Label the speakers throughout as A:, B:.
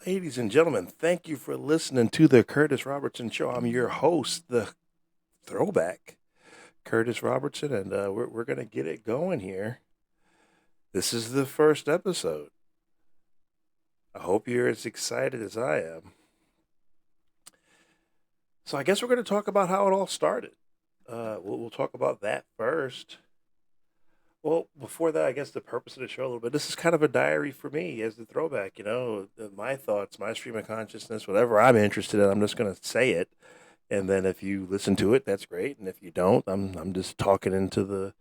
A: Ladies and gentlemen, thank you for listening to the Curtis Robertson Show. I'm your host, the throwback, Curtis Robertson, and we're going to get it going here. This is the first episode. I hope you're as excited as I am. So, I guess we're going to talk about how it all started. We'll talk about that first. Well, before that, I guess the purpose of the show a little bit. This is kind of a diary for me as the throwback. My thoughts, my stream of consciousness, whatever I'm interested in. I'm just going to say it, and then if you listen to it, that's great. And if you don't, I'm just talking into the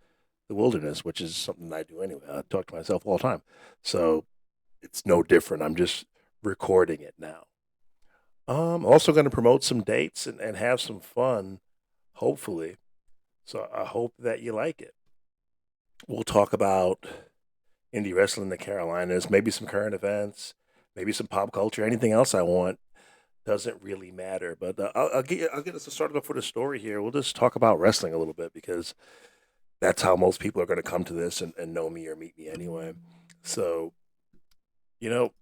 A: wilderness, which is something I do anyway. I talk to myself all the time, so it's no different. I'm just recording it now. Also going to promote some dates and have some fun, hopefully. So I hope that you like it. We'll talk about indie wrestling in the Carolinas, maybe some current events, maybe some pop culture, anything else I want. Doesn't really matter. But I'll get us started off with a story here. We'll just talk about wrestling a little bit because that's how most people are going to come to this and know me or meet me anyway. So, you know,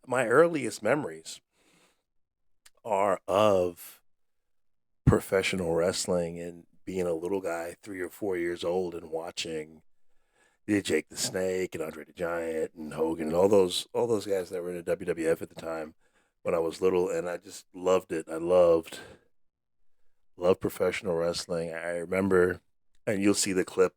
A: my earliest memories are of professional wrestling and being a little guy, 3 or 4 years old, and watching Jake the Snake and Andre the Giant and Hogan and all those guys that were in the WWF at the time when I was little, and I just loved it. I loved professional wrestling. I remember, and you'll see the clip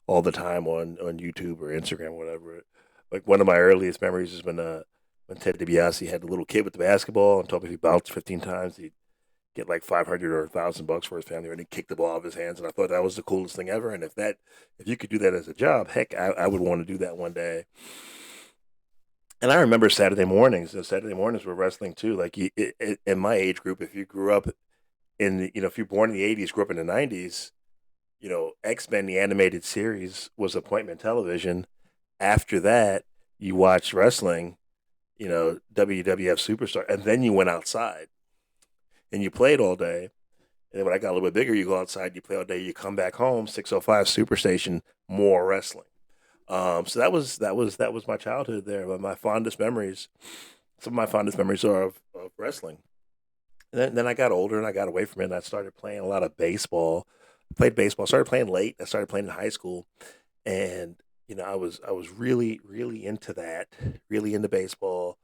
A: all the time on YouTube or Instagram, or whatever. Like one of my earliest memories is when Ted DiBiase had the little kid with the basketball and told me if he bounced 15 times, he'd get like 500 or $1,000 for his family, and he kicked the ball out of his hands. And I thought that was the coolest thing ever. And if you could do that as a job, heck, I would want to do that one day. And I remember Saturday mornings. Saturday mornings were wrestling too. Like in my age group, if you grew up if you're born in the '80s, grew up in the '90s, X-Men the animated series was appointment television. After that, you watched wrestling, WWF Superstar, and then you went outside and you played all day. And then when I got a little bit bigger, you go outside, you play all day, you come back home, 605 Superstation, more wrestling. So that was my childhood there. But my fondest memories, some of my fondest memories are of wrestling. And then I got older and I got away from it and I started playing a lot of baseball. I played baseball. Started playing late. I started playing in high school, and I was really really into that, really into baseball,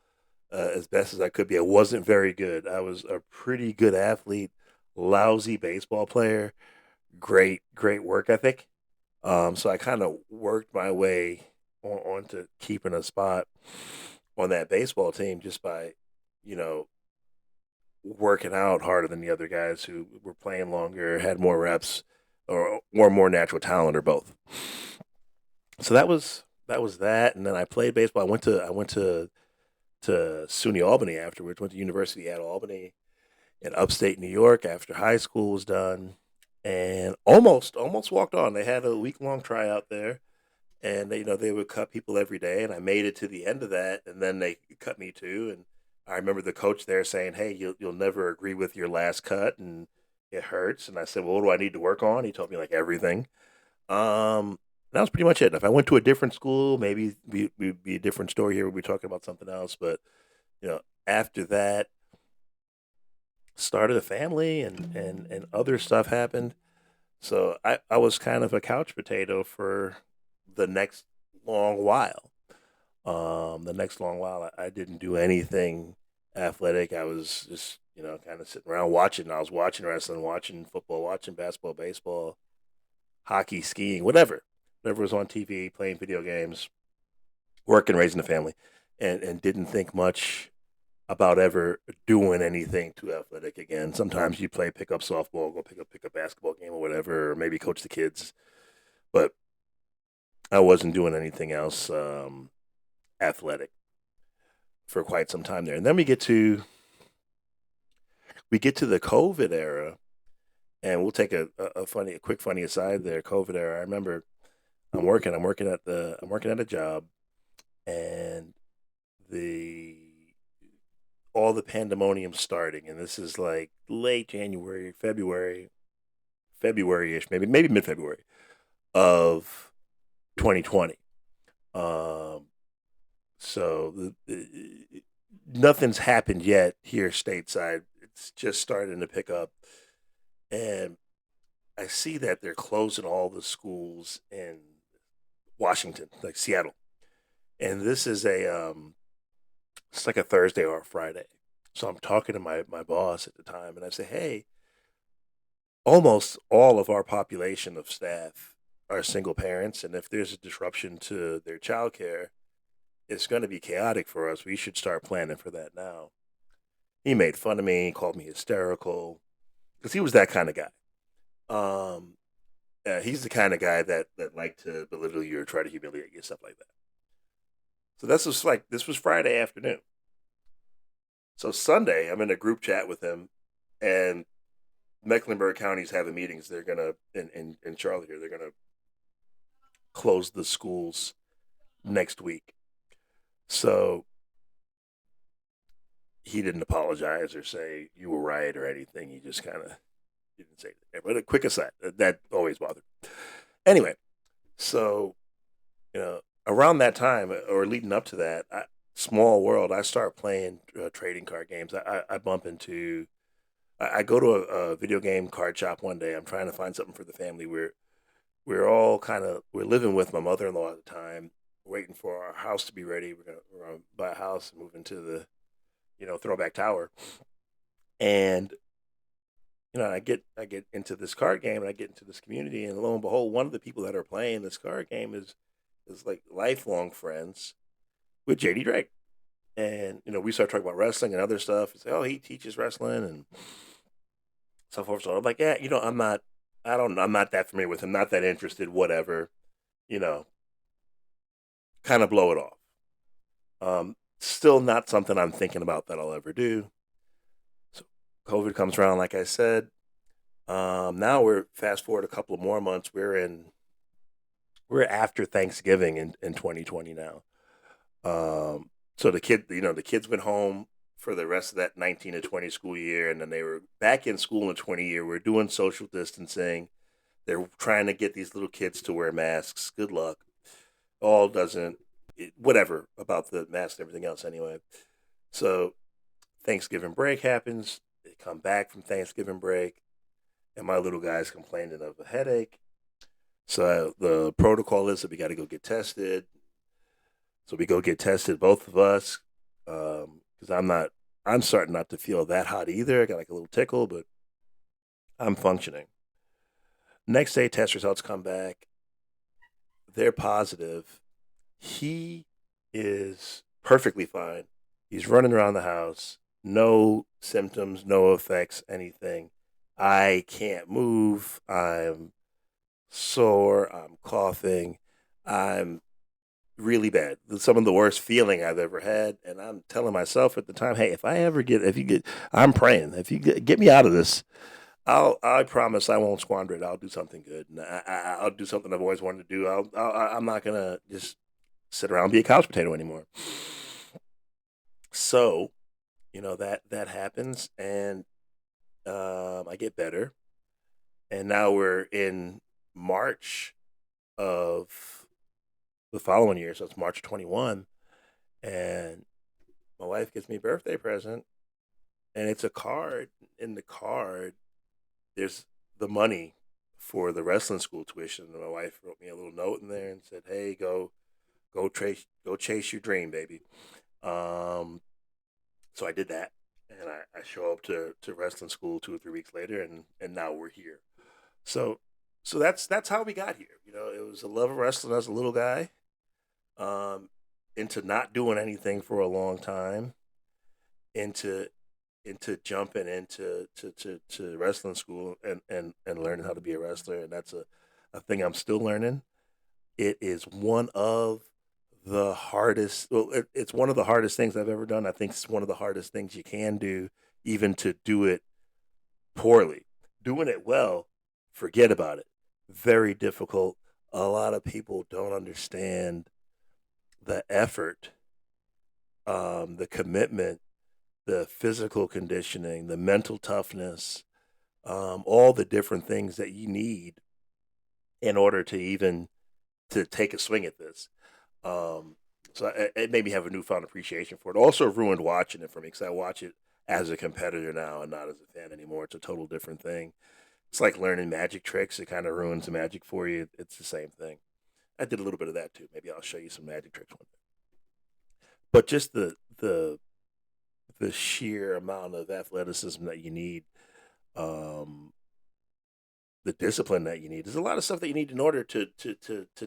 A: as best as I could be. I wasn't very good. I was a pretty good athlete, lousy baseball player, great work ethic. So I kind of worked my way onto keeping a spot on that baseball team just by, you know, working out harder than the other guys who were playing longer, had more reps, or more natural talent, or both. So that was that, and then I played baseball. I went to SUNY Albany afterwards. Went to University at Albany in upstate New York after high school was done, and almost walked on. They had a week long tryout there, and they would cut people every day, and I made it to the end of that, and then they cut me too. And I remember the coach there saying, "Hey, you'll never agree with your last cut, and it hurts." And I said, "Well, what do I need to work on?" He told me like everything. That was pretty much it. If I went to a different school, maybe we'd be a different story here. We'd be talking about something else. But after that, started a family, and other stuff happened. So I was kind of a couch potato for the next long while. The next long while, I didn't do anything athletic. I was just, kind of sitting around watching. I was watching wrestling, watching football, watching basketball, baseball, hockey, skiing, whatever was on TV, playing video games, working, raising a family, and didn't think much about ever doing anything too athletic again. Sometimes you play pickup softball, go pick up basketball game or whatever, or maybe coach the kids. But I wasn't doing anything else athletic for quite some time there. And then we get to the COVID era, and we'll take a quick funny aside there. COVID era. I remember I'm working at a job, and the all the pandemonium starting, and this is like late January, February ish, maybe mid February of 2020. Um, so nothing's happened yet here stateside. It's just starting to pick up, and I see that they're closing all the schools in Washington, like Seattle, and this is it's like a Thursday or a Friday. So I'm talking to my boss at the time, and I say, hey, almost all of our population of staff are single parents, and if there's a disruption to their childcare, it's going to be chaotic for us. We should start planning for that now. He made fun of me, called me hysterical, because he was that kind of guy. Um, he's the kind of guy that liked to belittle you or try to humiliate you, stuff like that. So this was Friday afternoon. So Sunday, I'm in a group chat with him, and Mecklenburg County's having meetings. They're gonna in Charlotte here. They're gonna close the schools next week. So he didn't apologize or say you were right or anything. He just kind of didn't say that. But a quick aside, that always bothered. Anyway, so around that time or leading up to that, small world, I start playing trading card games. I bump into. I go to a video game card shop one day. I'm trying to find something for the family. We're all we're living with my mother-in-law at the time, waiting for our house to be ready. We're gonna buy a house and move into the throwback tower. And I get into this card game and I get into this community, and lo and behold, one of the people that are playing this card game is like lifelong friends with JD Drake. And we start talking about wrestling and other stuff. It's like, oh, he teaches wrestling and so forth. So I'm like, yeah, I'm not that familiar with him, not that interested, whatever, you know, kind of blow it off. Still not something I'm thinking about that I'll ever do. So COVID comes around, like I said. Now we're fast forward a couple of more months. We're after Thanksgiving in 2020 now. So the kids went home for the rest of that 19 to 20 school year, and then they were back in school in 20 year. We're doing social distancing. They're trying to get these little kids to wear masks. Good luck. All doesn't whatever about the mask and everything else anyway. So Thanksgiving break happens. They come back from Thanksgiving break, and my little guy's complaining of a headache. So the protocol is that we got to go get tested. So we go get tested, both of us, because I'm starting not to feel that hot either. I got like a little tickle, but I'm functioning. Next day, test results come back. They're positive. He is perfectly fine. He's running around the house. No symptoms, no effects, anything. I can't move. I'm sore. I'm coughing. I'm really bad. Some of the worst feeling I've ever had. And I'm telling myself at the time, hey, if you get, I'm praying. If you get me out of this, I promise I won't squander it. I'll do something good. And I'll do something I've always wanted to do. I'm not going to just sit around and be a couch potato anymore. So, that happens, and I get better. And now we're in March of the following year, so it's March 21, and my wife gives me a birthday present, and it's a card. In the card, there's the money for the wrestling school tuition. And my wife wrote me a little note in there and said, "Hey, go chase your dream, baby." Um, so I did that, and I show up to wrestling school 2 or 3 weeks later, and now we're here. So that's how we got here. It was a love of wrestling as a little guy, um, into not doing anything for a long time, into jumping into to wrestling school and learning how to be a wrestler, and that's a thing I'm still learning. It is one of the hardest. Well, it's one of the hardest things I've ever done. I think it's one of the hardest things you can do, even to do it poorly. Doing it well, forget about it. Very difficult. A lot of people don't understand the effort, the commitment, the physical conditioning, the mental toughness, all the different things that you need in order to even to take a swing at this. Um, So it made me have a newfound appreciation for it. Also ruined watching it for me because I watch it as a competitor now and not as a fan anymore. It's a total different thing. It's like learning magic tricks. It kind of ruins the magic for you. It's the same thing. I did a little bit of that too. Maybe I'll show you some magic tricks one day. But just the sheer amount of athleticism that you need, um, the discipline that you need. There's a lot of stuff that you need in order to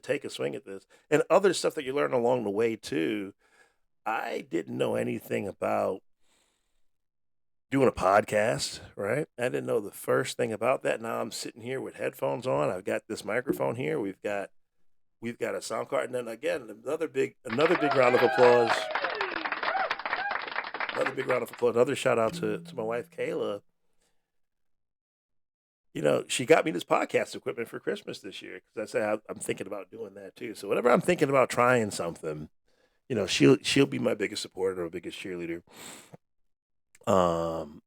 A: take a swing at this, and other stuff that you learn along the way too. I didn't know anything about doing a podcast, right? I didn't know the first thing about that. Now I'm sitting here with headphones on. I've got this microphone here. We've got a sound card, and then again another big round of applause. Another big round of applause. Another shout out to my wife Kayla. She got me this podcast equipment for Christmas this year because I said I'm thinking about doing that too. So whenever I'm thinking about trying something, she'll be my biggest supporter, my biggest cheerleader. Um,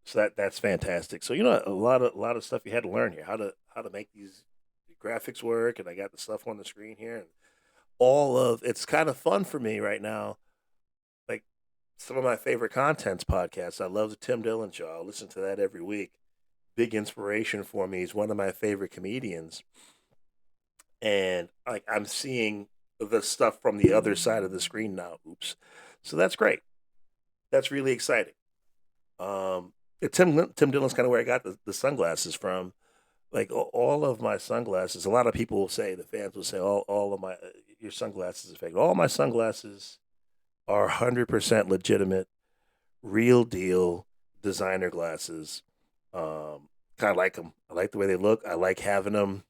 A: so that's fantastic. So a lot of stuff you had to learn here, how to make these graphics work, and I got the stuff on the screen here, and all of it's kind of fun for me right now. Like some of my favorite contents podcasts, I love the Tim Dillon Show. I listen to that every week. Big inspiration for me. He's one of my favorite comedians, and like I'm seeing the stuff from the other side of the screen now. Oops. So that's great. That's really exciting. Um, Tim Dillon's kind of where I got the sunglasses from. Like all of my sunglasses, a lot of people will say, the fans will say, all of my your sunglasses are fake. All my sunglasses are 100% legitimate, real deal designer glasses. Kind of like them. I like the way they look. I like having them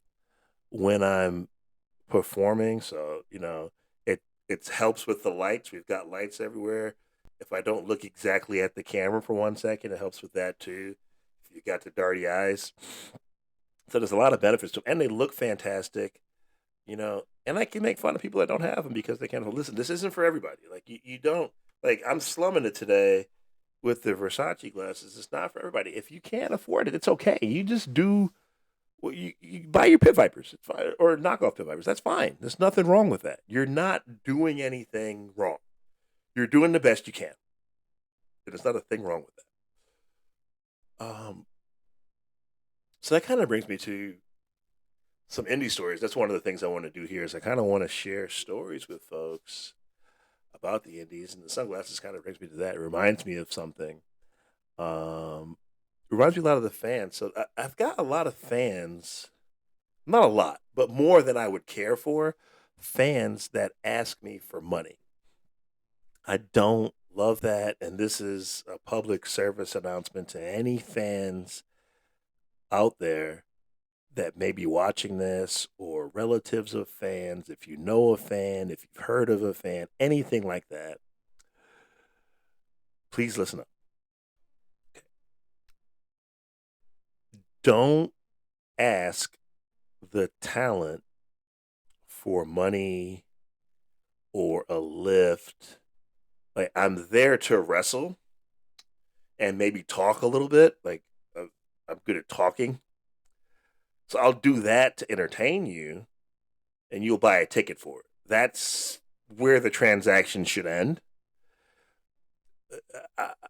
A: when I'm performing. So it helps with the lights. We've got lights everywhere. If I don't look exactly at the camera for 1 second, it helps with that too. If you got the darty eyes, so there's a lot of benefits to them, and they look fantastic. And I can make fun of people that don't have them because they can't. Listen, this isn't for everybody. Like you don't like. I'm slumming it today with the Versace glasses. It's not for everybody. If you can't afford it, it's okay. You just do. Well, you buy your Pit Vipers, it's fine, or knockoff Pit Vipers. That's fine. There's nothing wrong with that. You're not doing anything wrong. You're doing the best you can. There's not a thing wrong with that. So that kind of brings me to some indie stories. That's one of the things I want to do here is I kind of want to share stories with folks about the indies, and the sunglasses kind of brings me to that. It reminds me of something. Um, reminds me a lot of the fans. So I've got a lot of fans, not a lot, but more than I would care for. Fans that ask me for money. I don't love that, and this is a public service announcement to any fans out there that may be watching this or relatives of fans, if you know a fan, if you've heard of a fan, anything like that, please listen up. Don't ask the talent for money or a lift. Like, I'm there to wrestle and maybe talk a little bit. Like, I'm good at talking. So I'll do that to entertain you, and you'll buy a ticket for it. That's where the transaction should end.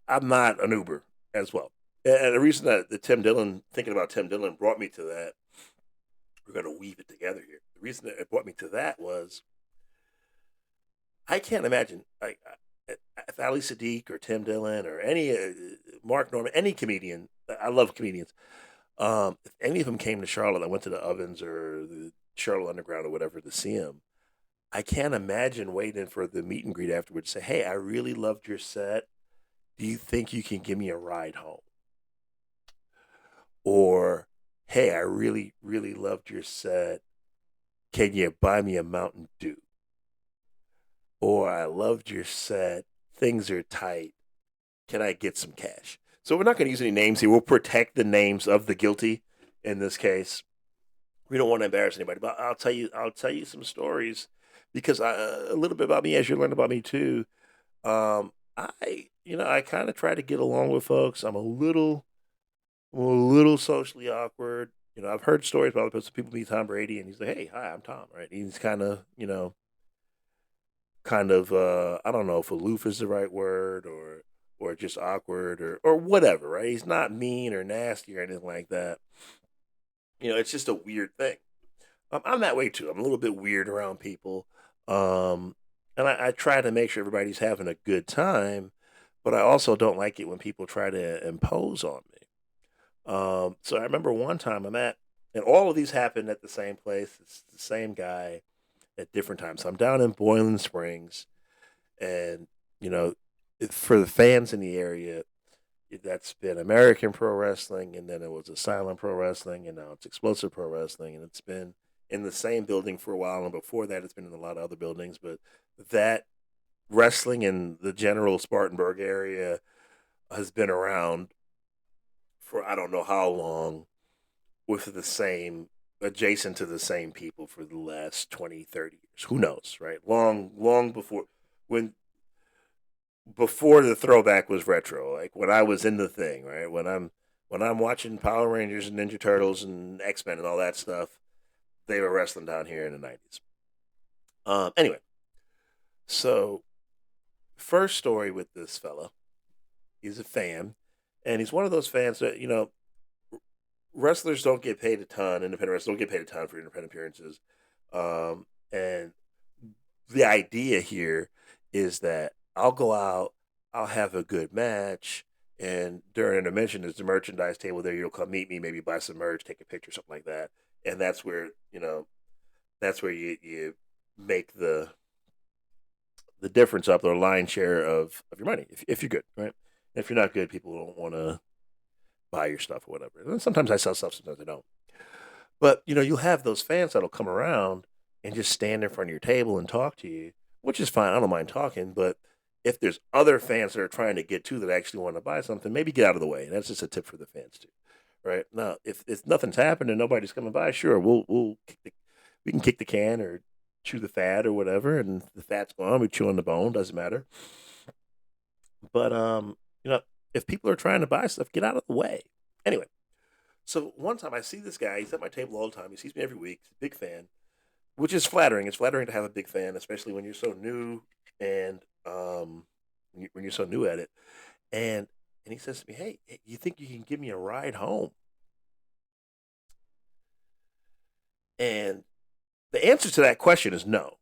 A: I'm not an Uber as well. And the reason that thinking about Tim Dillon brought me to that, we're going to weave it together here. The reason that it brought me to that was I can't imagine if Ali Sadiq or Tim Dillon or any Mark Norman, any comedian. I love comedians. If any of them came to Charlotte, I went to the Ovens or the Charlotte Underground or whatever to see him. I can't imagine waiting for the meet and greet afterwards. Say, hey, I really loved your set. Do you think you can give me a ride home? Or, hey, I really, really loved your set. Can you buy me a Mountain Dew? Or, I loved your set. Things are tight. Can I get some cash? So, we're not going to use any names here. We'll protect the names of the guilty in this case. We don't want to embarrass anybody, but I'll tell you some stories because a little bit about me as you learn about me too. I kind of try to get along with folks. I'm a little socially awkward. I've heard stories about some people meet Tom Brady, and he's like, "Hey, hi, I'm Tom," right? He's kind of, kind of I don't know if aloof is the right word or just awkward or whatever, right? He's not mean or nasty or anything like that. It's just a weird thing. I'm that way too. I'm a little bit weird around people. Um, and I try to make sure everybody's having a good time, but I also don't like it when people try to impose on me. So I remember one time and all of these happened at the same place. It's the same guy at different times. So I'm down in Boiling Springs, and you know, for the fans in the area, that's been American Pro Wrestling, and then it was Asylum Pro Wrestling, and now it's Explosive Pro Wrestling, and it's been in the same building for a while. And before that, it's been in a lot of other buildings. But that wrestling in the general Spartanburg area has been around for I don't know how long, with the same adjacent to the same people for the last 20, 30 years. Who knows, right? Long when before the throwback was retro, like when I was in the thing, right? When I'm watching Power Rangers and Ninja Turtles and X-Men and all that stuff, they were wrestling down here in the 90s. Anyway, so first story with this fella, he's a fan, and he's one of those fans that wrestlers don't get paid a ton. Independent wrestlers don't get paid a ton for independent appearances, and the idea here is that I'll go out, I'll have a good match, and during intermission, there's the merchandise table there. You'll come meet me, maybe buy some merch, take a picture, something like that, and that's where you make the difference up or line share of your money if you're good, right? If you're not good, people don't want to buy your stuff or whatever. And sometimes I sell stuff, sometimes I don't. But you'll have those fans that'll come around and just stand in front of your table and talk to you, which is fine. I don't mind talking, but if there's other fans that are trying to get to that actually want to buy something, maybe get out of the way. And that's just a tip for the fans too, right? Now, if nothing's happened and nobody's coming by, sure, we can kick the can or chew the fat or whatever, and the fat's gone. We chew on the bone, doesn't matter. But if people are trying to buy stuff, get out of the way. Anyway, so one time I see this guy. He's at my table all the time. He sees me every week. He's a big fan, which is flattering. It's flattering to have a big fan, especially when you're so new and when you're so new at it. And he says to me, "Hey, you think you can give me a ride home?" And the answer to that question is no.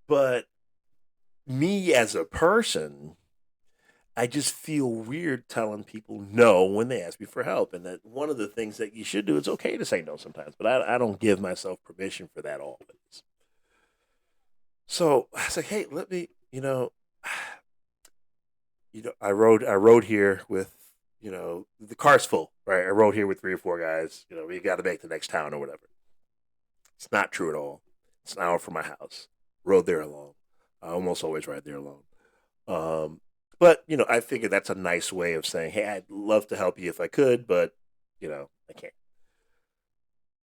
A: But me as a person, I just feel weird telling people no when they ask me for help. And that one of the things that you should do, it's okay to say no sometimes, but I don't give myself permission for that always. So I was like, hey, let me, I rode here with, the car's full, right? I rode here with three or four guys. We got to make the next town or whatever. It's not true at all. It's an hour from my house. Rode there alone. I almost always ride there alone. Um, but I figured that's a nice way of saying, hey, I'd love to help you if I could, but I can't.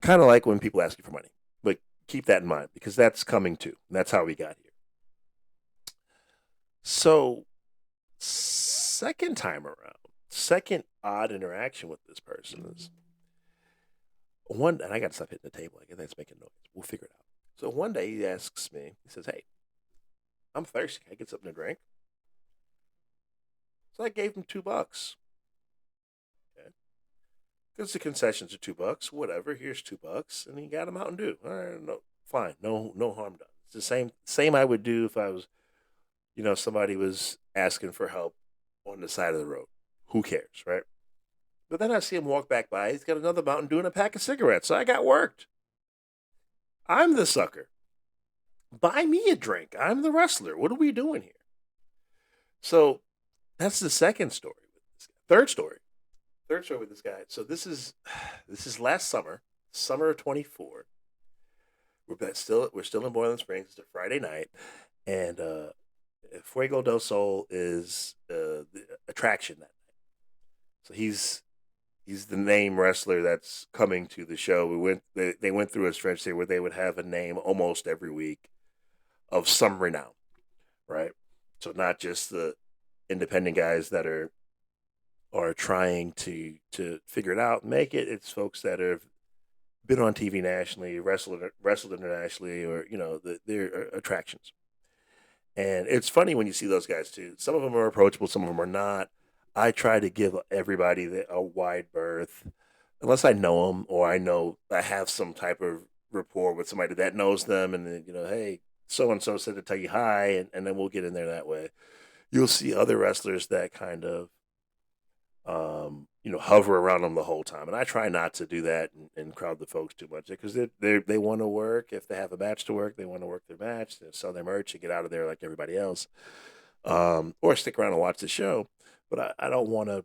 A: Kind of like when people ask you for money, but keep that in mind because that's coming too. That's how we got here. So second time around, second odd interaction with this person is one, and I got to stop hitting the table. I guess that's making noise. We'll figure it out. So one day he asks me, he says, "Hey, I'm thirsty. Can I get something to drink?" So I gave him $2. Okay, because the concessions are $2. Whatever. Here's $2, and he got a Mountain Dew. All right, no, fine. No harm done. It's the same I would do if I was, somebody was asking for help on the side of the road. Who cares, right? But then I see him walk back by. He's got another Mountain Dew and a pack of cigarettes. So I got worked. I'm the sucker. Buy me a drink. I'm the wrestler. What are we doing here? So that's the second story with this guy. Third story with this guy. So this is last summer, summer of 24. We're still in Boiling Springs. It's a Friday night, and Fuego del Sol is the attraction that night. So he's the name wrestler that's coming to the show. They went through a stretch there where they would have a name almost every week of some renown, right? So not just the independent guys that are trying to figure it out, and make it. It's folks that have been on TV nationally, wrestled internationally, or they're attractions. And it's funny when you see those guys too. Some of them are approachable, some of them are not. I try to give everybody a wide berth, unless I know them or I know I have some type of rapport with somebody that knows them, and then, hey, so and so said to tell you hi, and then we'll get in there that way. You'll see other wrestlers that kind of hover around them the whole time. And I try not to do that and crowd the folks too much because they want to work. If they have a match to work, they want to work their match, they sell their merch, and get out of there like everybody else, or stick around and watch the show. But I don't want to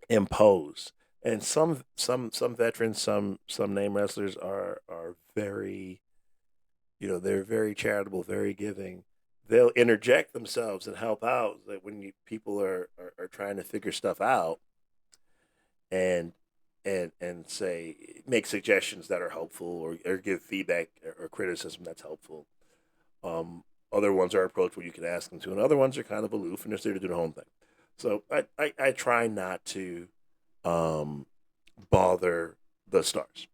A: impose. And some veterans, some name wrestlers are very, they're very charitable, very giving. They'll interject themselves and help out. Like when people are trying to figure stuff out, and say, make suggestions that are helpful, or give feedback or criticism that's helpful. Other ones are approachable, you can ask them to, and other ones are kind of aloof and they're there to do their own thing. So I try not to um, bother the stars,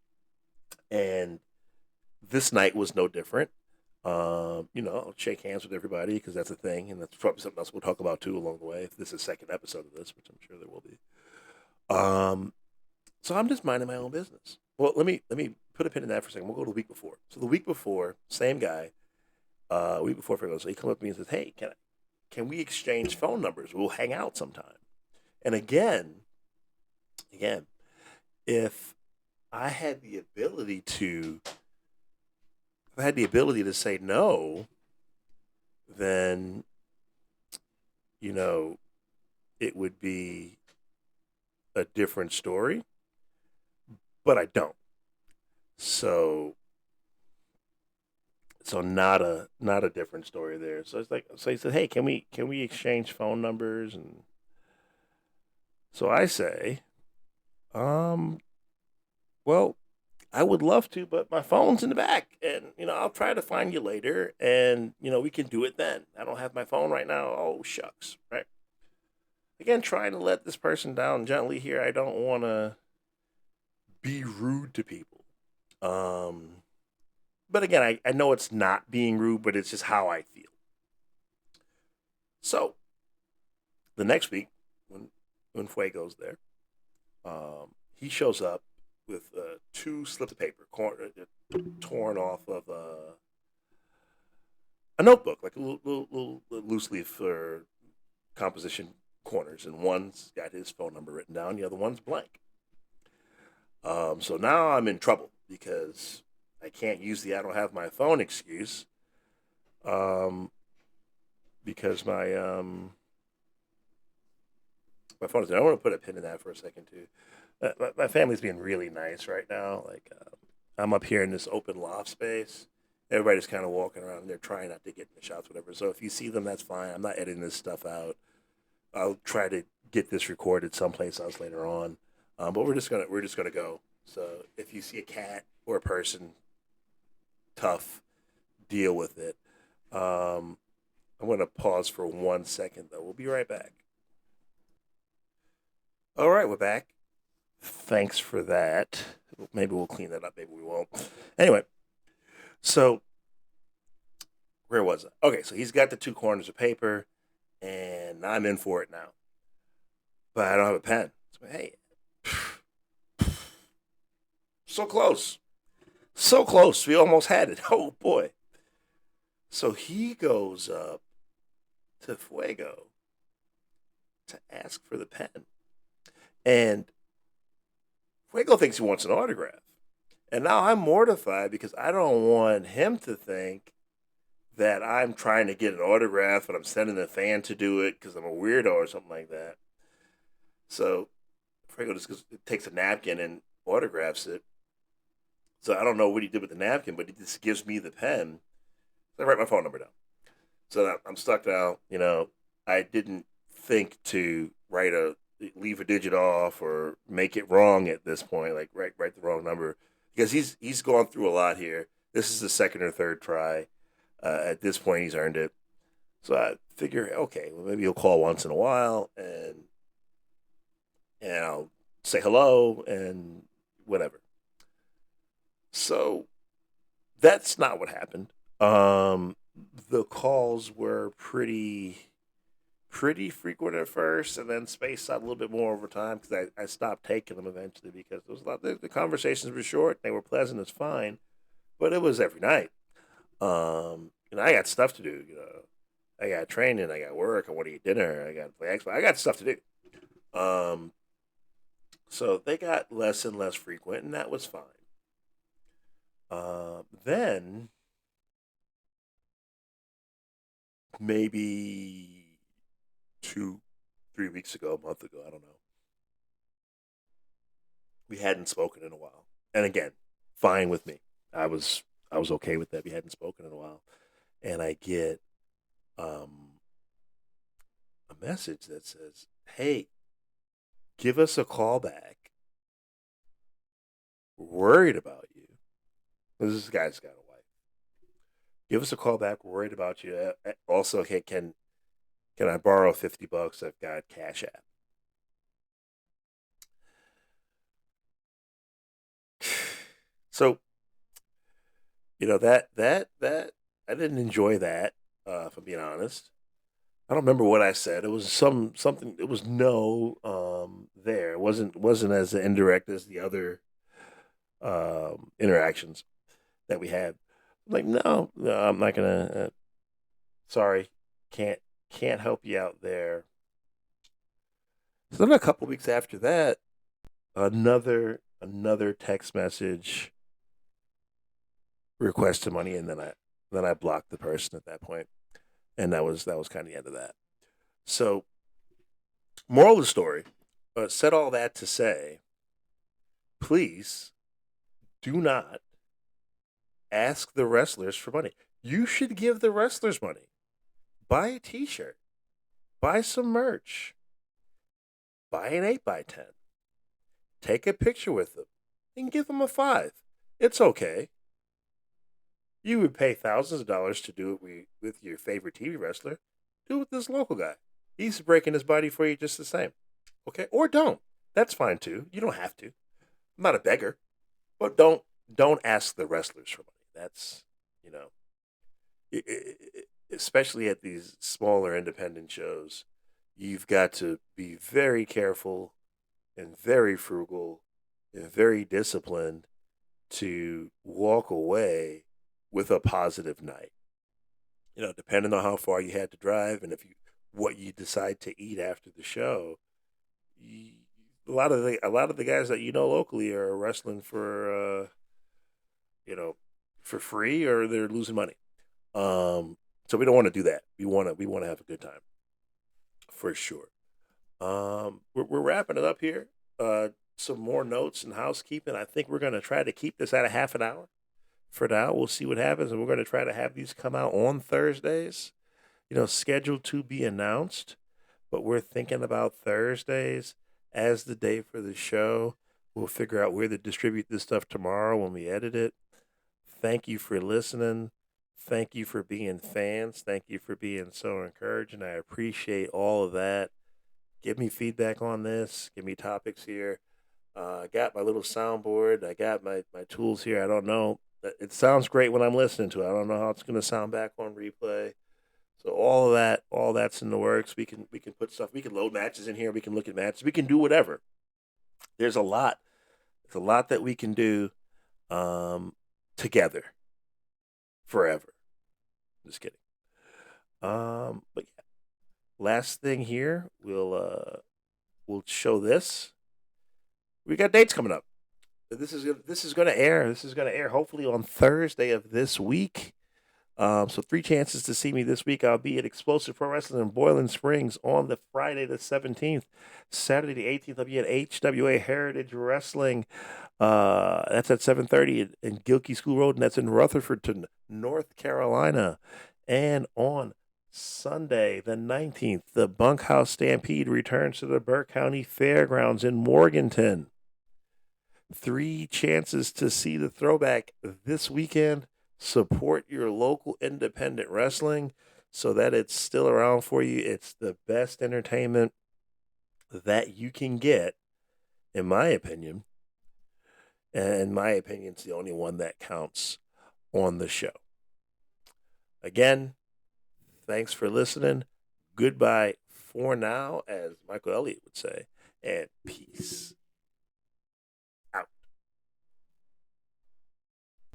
A: and this night was no different. I'll shake hands with everybody because that's a thing, and that's probably something else we'll talk about too along the way. If this is the second episode of this, which I'm sure there will be. Um, So I'm just minding my own business. Well, let me put a pin in that for a second. We'll go to the week before. So the week before, same guy. Week before, so he comes up to me and says, "Hey, can we exchange phone numbers? We'll hang out sometime." And again, if I had the ability to, if I had the ability to say no, then you know it would be a different story. But I don't. So not a different story there. So it's like, so he said, "Hey, can we exchange phone numbers?" And so I say, um, well, I would love to, but my phone's in the back, and I'll try to find you later, and we can do it then. I don't have my phone right now. Oh shucks, right? Again, trying to let this person down gently here. I don't want to be rude to people. Um, but again, I know it's not being rude, but it's just how I feel. So the next week, when Fuego's there, he shows up with two slips of paper torn off of a notebook, like a little loose leaf for composition corners, and one's got his phone number written down, the other one's blank. So now I'm in trouble because I can't use the "I don't have my phone" excuse, um, because my phone is there. I want to put a pin in that for a second too. My family's being really nice right now. Like, I'm up here in this open loft space. Everybody's kind of walking around and they're trying not to get in the shots, whatever. So if you see them, that's fine. I'm not editing this stuff out. I'll try to get this recorded someplace else later on. But we're just gonna go. So if you see a cat or a person, tough, deal with it. Um, I'm gonna pause for 1 second though. We'll be right back. All right, we're back. Thanks for that. Maybe we'll clean that up. Maybe we won't. Anyway, so where was I? Okay, so he's got the two corners of paper, and I'm in for it now. But I don't have a pen. So, hey, so close. So close. We almost had it. Oh, boy. So he goes up to Fuego to ask for the pen. And Fuego thinks he wants an autograph. And now I'm mortified because I don't want him to think that I'm trying to get an autograph and I'm sending a fan to do it because I'm a weirdo or something like that. So Fuego just takes a napkin and autographs it. So I don't know what he did with the napkin, but he just gives me the pen. So I write my phone number down. So I'm stuck now. I didn't think to leave a digit off or make it wrong at this point, like write the wrong number, because he's gone through a lot here. This is the second or third try. At this point, he's earned it. So I figure, okay, well, maybe he'll call once in a while, and I'll say hello and whatever. So that's not what happened. the calls were pretty frequent at first, and then spaced out a little bit more over time because I stopped taking them eventually because there was a lot. The conversations were short, they were pleasant, it's fine, but it was every night. I got stuff to do. I got training, I got work, I want to eat dinner, I got to play Xbox, I got stuff to do. So they got less and less frequent, and that was fine. Then maybe 2, 3 weeks ago, a month ago, I don't know. We hadn't spoken in a while, and again, fine with me. I was I was okay with that. We hadn't spoken in a while, and I get um, a message that says, "Hey, give us a call back. We're worried about you." This guy's got a wife. Give us a call back. We're worried about you. Also, okay, can I borrow $50? I've got Cash App. So that I didn't enjoy that. If I'm being honest, I don't remember what I said. It was something. It was no there. It wasn't as indirect as the other interactions that we had. I'm like, no, no, I'm not gonna. Sorry, can't can't help you out there. So then a couple weeks after that, another text message requested money, and then I blocked the person at that point, and that was kind of the end of that. So, moral of the story, said all that to say, please do not ask the wrestlers for money. You should give the wrestlers money. Buy a T-shirt, buy some merch, buy an 8x10, take a picture with them, and give them a five. It's okay. You would pay thousands of dollars to do it with your favorite TV wrestler. Do it with this local guy. He's breaking his body for you just the same. Okay, or don't. That's fine too. You don't have to. I'm not a beggar, but don't ask the wrestlers for money. That's you know, especially at these smaller independent shows, you've got to be very careful and very frugal and very disciplined to walk away with a positive night. Depending on how far you had to drive and if you what you decide to eat after the show, you, a lot of the guys that locally are wrestling you know for free or they're losing money. So we don't want to do that. We want to have a good time for sure. We're wrapping it up here. Some more notes and housekeeping. I think we're going to try to keep this at a half an hour. For now, we'll see what happens, and we're going to try to have these come out on Thursdays. Scheduled to be announced, but we're thinking about Thursdays as the day for the show. We'll figure out where to distribute this stuff tomorrow when we edit it. Thank you for listening. Thank you for being fans. Thank you for being so encouraging. I appreciate all of that. Give me feedback on this. Give me topics here. I got my little soundboard. I got my tools here. I don't know. It sounds great when I'm listening to it. I don't know how it's going to sound back on replay. So all that's in the works. We can put stuff. We can load matches in here. We can look at matches. We can do whatever. There's a lot. There's a lot that we can do together forever. Just kidding. But yeah, last thing here, we'll show this. We got dates coming up. This is going to air. This is going to air hopefully on Thursday of this week. So 3 chances to see me this week. I'll be at Explosive Pro Wrestling in Boiling Springs on the Friday the 17th. Saturday the 18th, I'll be at HWA Heritage Wrestling. That's at 7:30 in Gilkey School Road, and that's in Rutherford, North Carolina. And on Sunday the 19th, the Bunkhouse Stampede returns to the Burke County Fairgrounds in Morganton. 3 chances to see the throwback this weekend. Support your local independent wrestling so that it's still around for you. It's the best entertainment that you can get, in my opinion. And in my opinion, it's the only one that counts on the show. Again, thanks for listening. Goodbye for now, as Michael Elliott would say, and peace.